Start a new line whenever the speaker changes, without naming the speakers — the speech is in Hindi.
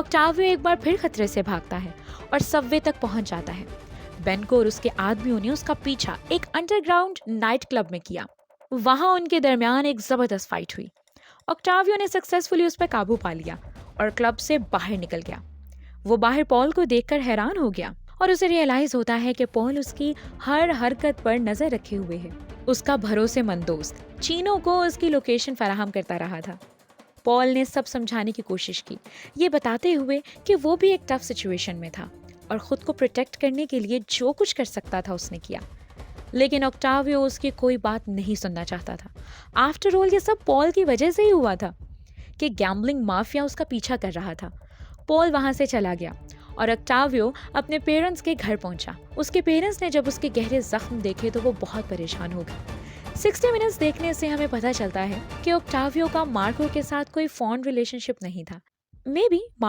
ऑक्टावियो एक बार फिर खतरे से भागता है और सबवे तक पहुंच जाता है। बेन को और उसके आदमियों ने उसका पीछा एक अंडरग्राउंड नाइट क्लब में किया। वहां उनके दरमियान एक जबरदस्त फाइट हुई। ऑक्टावियो ने सक्सेसफुली उस पर काबू पा लिया और क्लब से बाहर निकल गया। वो बाहर पॉल को देखकर हैरान हो गया और उसे रियलाइज होता है कि पॉल उसकी हर हरकत पर नजर रखे हुए है। उसका भरोसेमंद दोस्त चीनो को उसकी लोकेशन फराहम करता रहा था। पॉल ने सब समझाने की कोशिश की, ये बताते हुए कि वो भी एक टफ सिचुएशन में था और खुद को प्रोटेक्ट करने के लिए जो कुछ कर सकता था उसने किया। लेकिन ऑक्टावियो उसकी कोई बात नहीं सुनना चाहता था। आफ्टर ऑल ये सब पॉल की वजह से ही हुआ था कि गैम्बलिंग माफिया उसका पीछा कर रहा था। पॉल वहां से चला गया और ऑक्टावियो अपने पेरेंट्स के घर पहुंचा। उसके पेरेंट्स ने जब उसके गहरे जख्म देखे तो वो बहुत परेशान हो गए। 60 मिनट्स देखने से हमें पता चलता है कि ऑक्टावियो का मार्को के साथ कोई फॉन्ड रिलेशनशिप नहीं था। May be